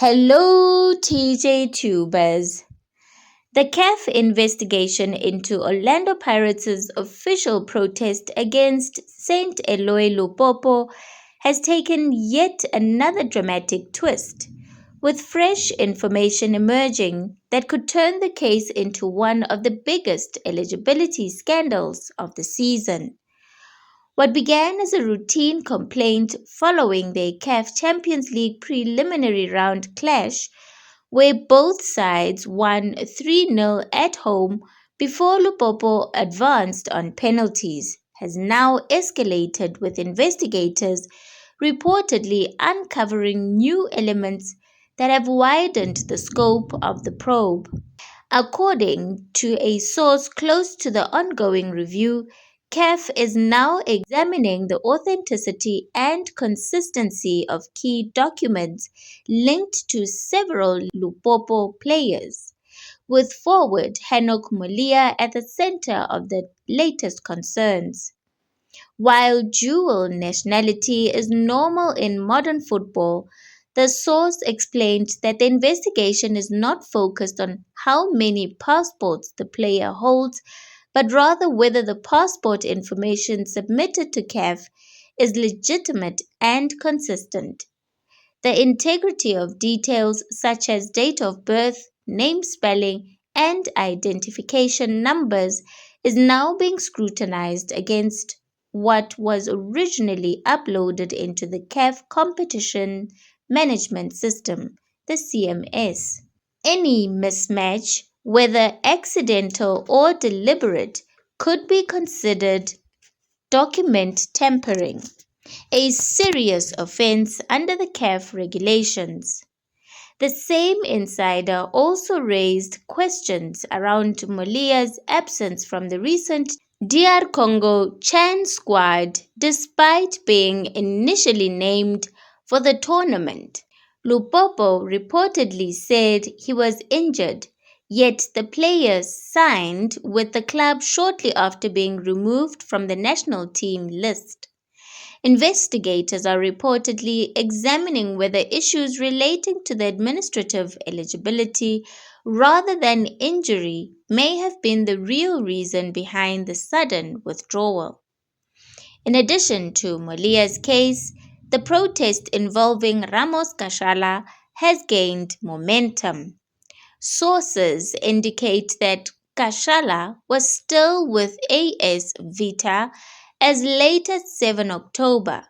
Hello, TJ Tubers. The CAF investigation into Orlando Pirates' official protest against St. Eloi Lupopo has taken yet another dramatic twist, with fresh information emerging that could turn the case into one of the biggest eligibility scandals of the season. What began as a routine complaint following the CAF Champions League preliminary round clash, where both sides won 3-0 at home before Lupopo advanced on penalties, has now escalated with investigators reportedly uncovering new elements that have widened the scope of the probe. According to a source close to the ongoing review, CAF is now examining the authenticity and consistency of key documents linked to several Lupopo players, with forward Hanok Mulia at the center of the latest concerns. While dual nationality is normal in modern football, the source explained that the investigation is not focused on how many passports the player holds, but rather whether the passport information submitted to CAF is legitimate and consistent. The integrity of details such as date of birth, name spelling, and identification numbers is now being scrutinized against what was originally uploaded into the CAF Competition Management System, the CMS. Any mismatch, whether accidental or deliberate, could be considered document tampering, a serious offense under the CAF regulations. The same insider also raised questions around Molia's absence from the recent DR Congo Chan squad despite being initially named for the tournament. Lupopo reportedly said he was injured, yet the player signed with the club shortly after being removed from the national team list. Investigators are reportedly examining whether issues relating to the administrative eligibility rather than injury may have been the real reason behind the sudden withdrawal. In addition to Molia's case, the protest involving Ramos Kashala has gained momentum. Sources indicate that Kashala was still with AS Vita as late as 7 October,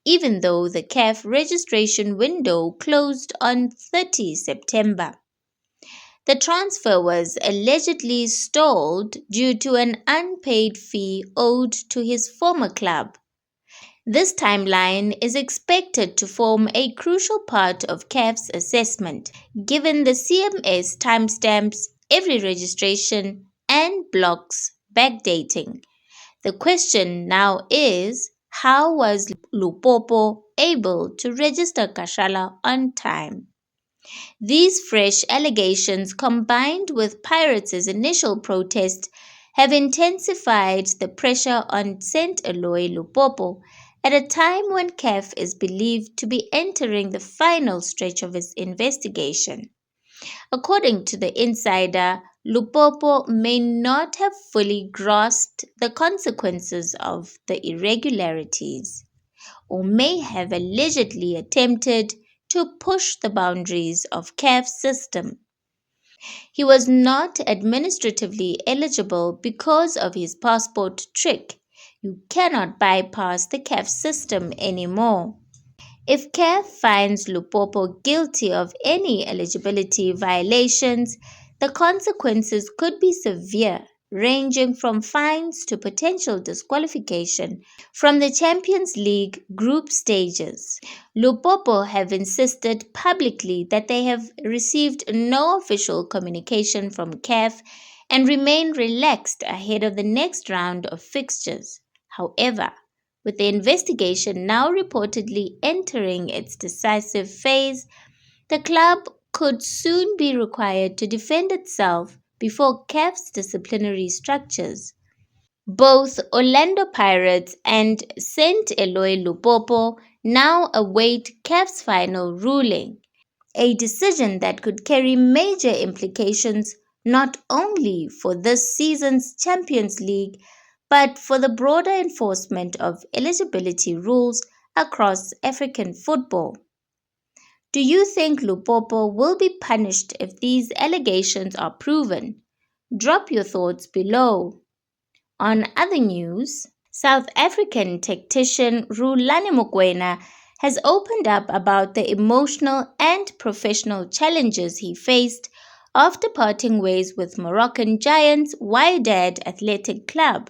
even though the CAF registration window closed on 30 September. The transfer was allegedly stalled due to an unpaid fee owed to his former club. This timeline is expected to form a crucial part of CAF's assessment, given the CMS timestamps every registration and blocks backdating. The question now is, how was Lupopo able to register Kashala on time? These fresh allegations, combined with Pirates' initial protest, have intensified the pressure on St. Eloi Lupopo at a time when CAF is believed to be entering the final stretch of its investigation. According to the insider, Lupopo may not have fully grasped the consequences of the irregularities, or may have allegedly attempted to push the boundaries of CAF's system. He was not administratively eligible because of his passport trick. You cannot bypass the CAF system anymore. If CAF finds Lupopo guilty of any eligibility violations, the consequences could be severe, ranging from fines to potential disqualification from the Champions League group stages. Lupopo have insisted publicly that they have received no official communication from CAF and remain relaxed ahead of the next round of fixtures. However, with the investigation now reportedly entering its decisive phase, the club could soon be required to defend itself before CAF's disciplinary structures. Both Orlando Pirates and St. Eloi Lupopo now await CAF's final ruling, a decision that could carry major implications not only for this season's Champions League but for the broader enforcement of eligibility rules across African football. Do you think Lupopo will be punished if these allegations are proven? Drop your thoughts below. On other news, South African tactician Rulani Mokwena has opened up about the emotional and professional challenges he faced after parting ways with Moroccan giants Wydad Athletic Club,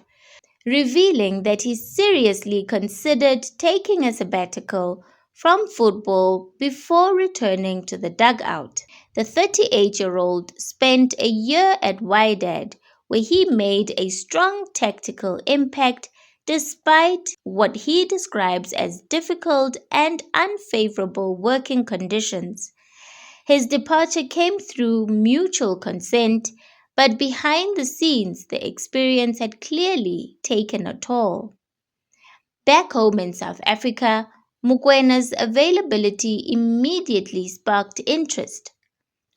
revealing that he seriously considered taking a sabbatical from football before returning to the dugout. The 38-year-old spent a year at Wydad, where he made a strong tactical impact despite what he describes as difficult and unfavorable working conditions. His departure came through mutual consent, but behind the scenes, the experience had clearly taken a toll. Back home in South Africa, Mokwena's availability immediately sparked interest.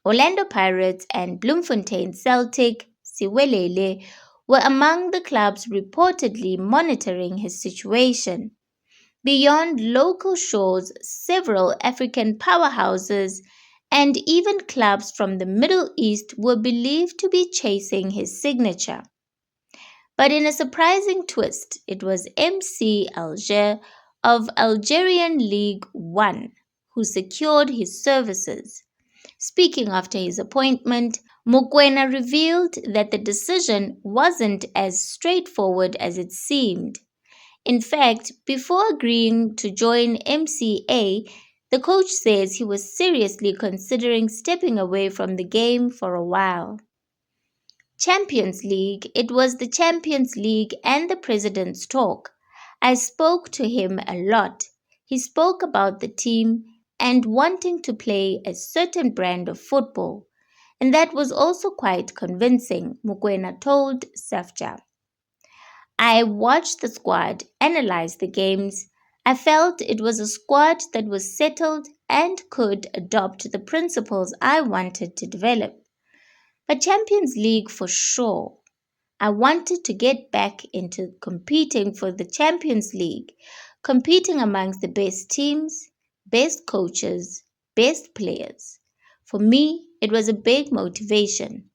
Orlando Pirates and Bloemfontein Celtic, Siwelele, were among the clubs reportedly monitoring his situation. Beyond local shores, several African powerhouses and even clubs from the Middle East were believed to be chasing his signature. But in a surprising twist, it was MC Alger of Algerian League One who secured his services. Speaking after his appointment, Mokwena revealed that the decision wasn't as straightforward as it seemed. In fact, before agreeing to join MCA, the coach says he was seriously considering stepping away from the game for a while. Champions League, it was the Champions League and the president's talk. I spoke to him a lot. He spoke about the team and wanting to play a certain brand of football. And that was also quite convincing, Mokwena told Safja. I watched the squad, analyzed the games. I felt it was a squad that was settled and could adopt the principles I wanted to develop. But Champions League for sure. I wanted to get back into competing for the Champions League, competing amongst the best teams, best coaches, best players. For me, it was a big motivation.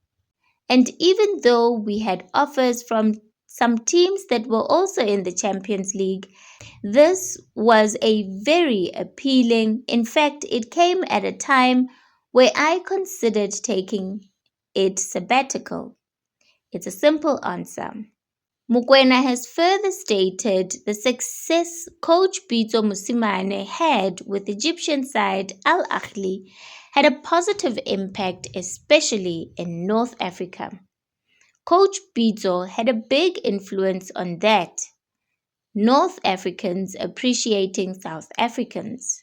And even though we had offers from some teams that were also in the Champions League, this was a very appealing. In fact, it came at a time where I considered taking it sabbatical. It's a simple answer. Mokwena has further stated the success coach Pitso Mosimane had with Egyptian side Al Ahly had a positive impact, especially in North Africa. Coach Pitso had a big influence on that. North Africans appreciating South Africans.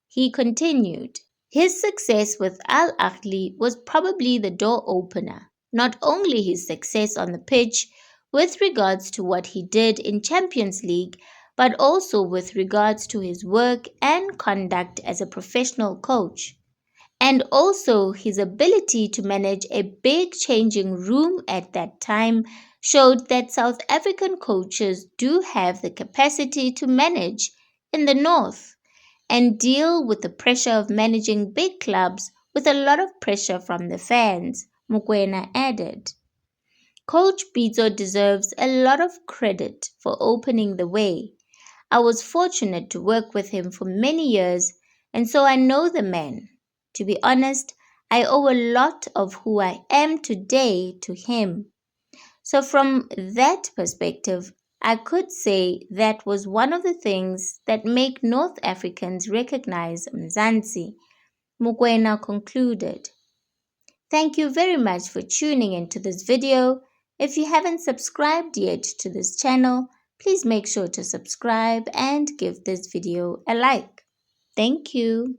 He continued, his success with Al Ahly was probably the door opener, not only his success on the pitch with regards to what he did in Champions League, but also with regards to his work and conduct as a professional coach. And also his ability to manage a big changing room at that time showed that South African coaches do have the capacity to manage in the North and deal with the pressure of managing big clubs with a lot of pressure from the fans, Mokwena added. Coach Pitso deserves a lot of credit for opening the way. I was fortunate to work with him for many years, and so I know the man. To be honest, I owe a lot of who I am today to him. So from that perspective, I could say that was one of the things that make North Africans recognize Mzansi, Mokwena concluded. Thank you very much for tuning into this video. If you haven't subscribed yet to this channel, please make sure to subscribe and give this video a like. Thank you.